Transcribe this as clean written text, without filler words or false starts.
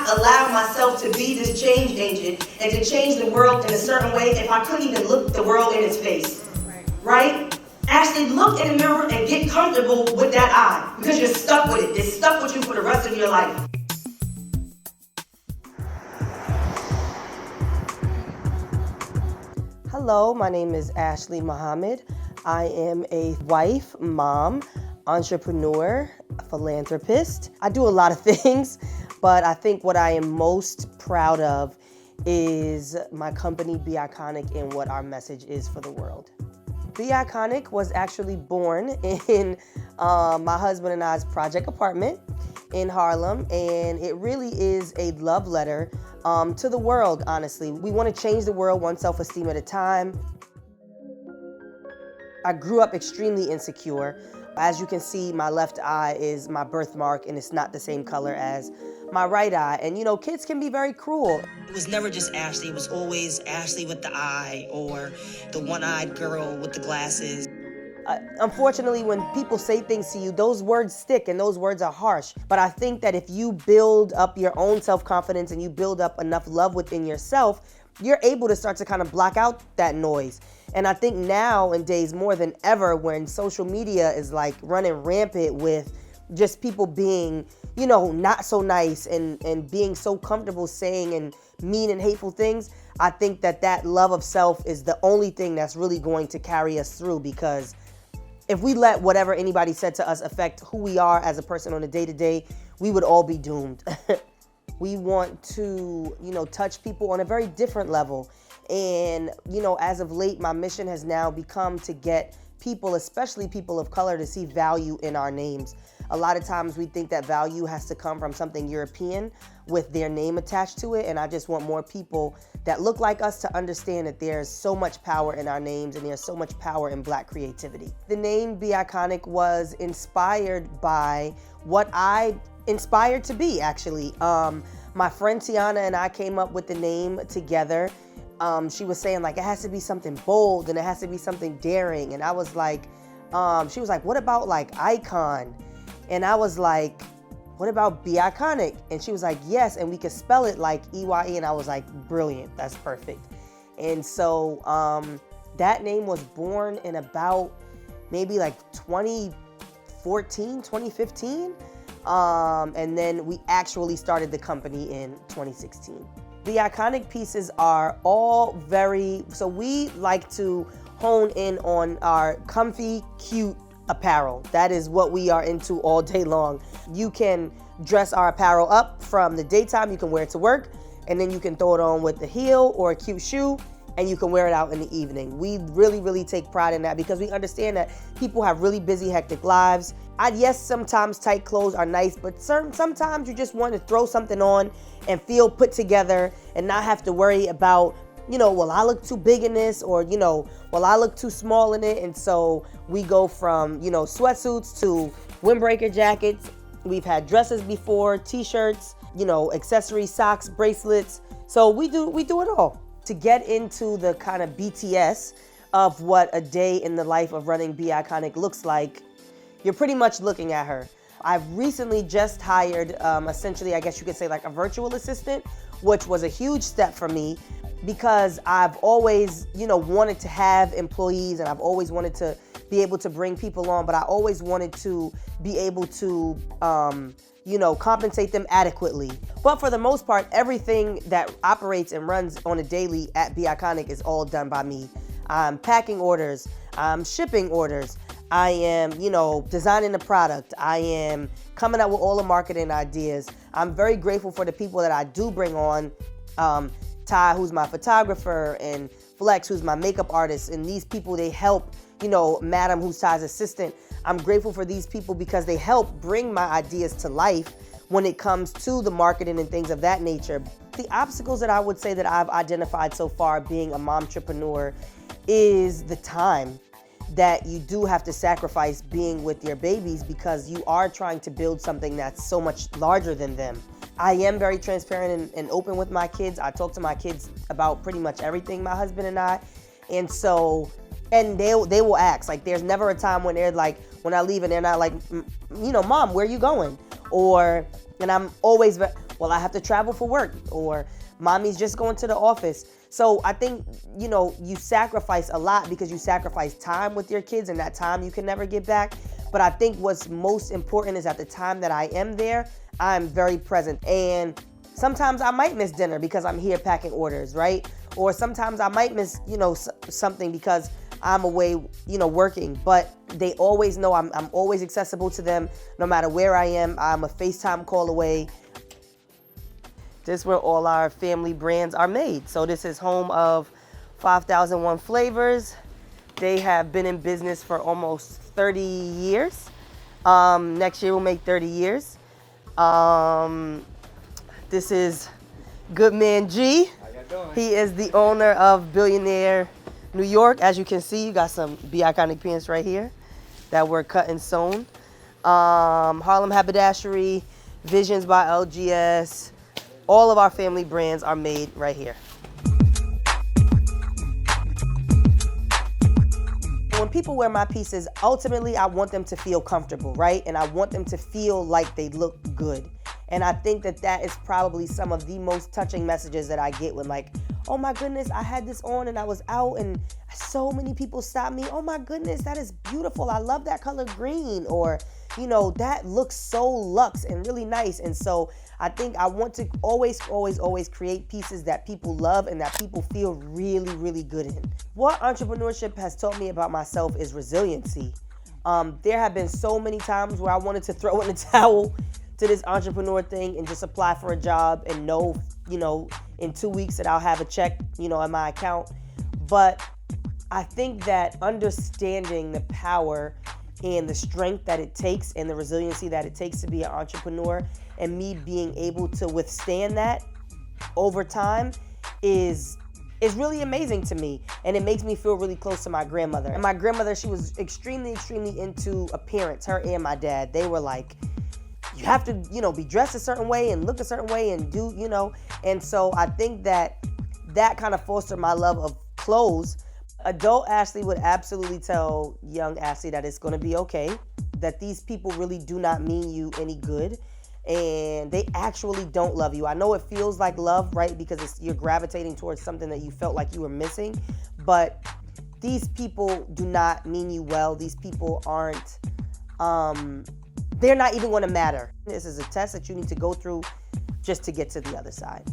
not allow myself to be this change agent and to change the world in a certain way if I couldn't even look the world in its face, right? Actually look in the mirror and get comfortable with that eye because you're stuck with it. It's stuck with you for the rest of your life. Hello, my name is Ashley Muhammad. I am a wife, mom, entrepreneur, philanthropist. I do a lot of things, but I think what I am most proud of is my company, Be Iconic, and what our message is for the world. Be Iconic was actually born in my husband and I's project apartment in Harlem, and it really is a love letter to the world, honestly. We want to change the world one self-esteem at a time. I grew up extremely insecure. As you can see, my left eye is my birthmark, and it's not the same color as my right eye. And you know, kids can be very cruel. It was never just Ashley, it was always Ashley with the eye, or the one-eyed girl with the glasses. Unfortunately, when people say things to you, those words stick and those words are harsh. But I think that if you build up your own self-confidence and you build up enough love within yourself, you're able to start to kind of block out that noise. And I think nowadays more than ever, when social media is like running rampant with just people being, you know, not so nice and being so comfortable saying and mean and hateful things, I think that that love of self is the only thing that's really going to carry us through, because if we let whatever anybody said to us affect who we are as a person on a day-to-day, we would all be doomed. We want to, you know, touch people on a very different level. And, you know, as of late, my mission has now become to get people, especially people of color, to see value in our names. A lot of times we think that value has to come from something European with their name attached to it. And I just want more people that look like us to understand that there's so much power in our names and there's so much power in Black creativity. The name Be Iconic was inspired by what I inspired to be, actually. My friend Tiana and I came up with the name together. She was saying like, it has to be something bold and it has to be something daring. And I was like, she was like, what about like icon? And I was like, what about Be Iconic? And she was like, yes, and we could spell it like EYE. And I was like, brilliant, that's perfect. And so that name was born in about maybe like 2014, 2015. And then we actually started the company in 2016. The Iconic pieces are all so we like to hone in on our comfy, cute apparel. That is what we are into all day long. You can dress our apparel up from the daytime, you can wear it to work, and then you can throw it on with a heel or a cute shoe, and you can wear it out in the evening. We really, really take pride in that because we understand that people have really busy, hectic lives. Yes, sometimes tight clothes are nice, but sometimes you just want to throw something on and feel put together and not have to worry about, you know, will I look too big in this, or, you know, will I look too small in it? And so we go from, you know, sweatsuits to windbreaker jackets. We've had dresses before, t-shirts, you know, accessories, socks, bracelets. So we do it all. To get into the kind of BTS of what a day in the life of running Be Iconic looks like, you're pretty much looking at her. I've recently just hired, essentially, I guess you could say like a virtual assistant, which was a huge step for me because I've always, you know, wanted to have employees and I've always wanted to be able to bring people on, but I always wanted to be able to, you know, compensate them adequately. But for the most part, everything that operates and runs on a daily at Be Iconic is all done by me. I'm packing orders, I'm shipping orders, I am, you know, designing the product, I am coming up with all the marketing ideas. I'm very grateful for the people that I do bring on. Ty, who's my photographer, and Flex, who's my makeup artist, and these people, they help, you know, Madam, who's Ty's assistant. I'm grateful for these people because they help bring my ideas to life when it comes to the marketing and things of that nature. The obstacles that I would say that I've identified so far being a momtrepreneur is the time that you do have to sacrifice being with your babies because you are trying to build something that's so much larger than them. I am very transparent and open with my kids. I talk to my kids about pretty much everything, my husband and I. And so, and they will ask, like there's never a time when they're like, when I leave and they're not like, you know, Mom, where are you going? Or, and I'm always, well, I have to travel for work, or mommy's just going to the office. So I think, you sacrifice a lot because you sacrifice time with your kids, and that time you can never get back. But I think what's most important is at the time that I am there, I'm very present. And sometimes I might miss dinner because I'm here packing orders, right? Or sometimes I might miss, something because I'm away, working. But they always know I'm always accessible to them no matter where I am. I'm a FaceTime call away. This is where all our family brands are made. So this is home of 5001 Flavors. They have been in business for almost 30 years. Next year we'll make 30 years. This is Goodman G. How y'all doing? He is the owner of Billionaire New York. As you can see, you got some Be Iconic pants right here that were cut and sewn. Harlem Haberdashery, Visions by LGS. All of our family brands are made right here. When people wear my pieces, ultimately I want them to feel comfortable, right? And I want them to feel like they look good. And I think that is probably some of the most touching messages that I get when, like, oh my goodness, I had this on and I was out and so many people stopped me. Oh my goodness, that is beautiful. I love that color green. Or, that looks so luxe and really nice. And so I think I want to always create pieces that people love and that people feel really, really good in. What entrepreneurship has taught me about myself is resiliency. There have been so many times where I wanted to throw in the towel to this entrepreneur thing and just apply for a job and know, in 2 weeks that I'll have a check, in my account. But I think that understanding the power and the strength that it takes and the resiliency that it takes to be an entrepreneur, and me being able to withstand that over time is really amazing to me. And it makes me feel really close to my grandmother. And my grandmother, she was extremely into appearance, her and my dad. They were like, you have to, be dressed a certain way and look a certain way and do, And so I think that kind of fostered my love of clothes. Adult Ashley would absolutely tell young Ashley that it's going to be okay, that these people really do not mean you any good, and they actually don't love you. I know it feels like love, right? Because you're gravitating towards something that you felt like you were missing, but these people do not mean you well. These people aren't, they're not even going to matter. This is a test that you need to go through just to get to the other side.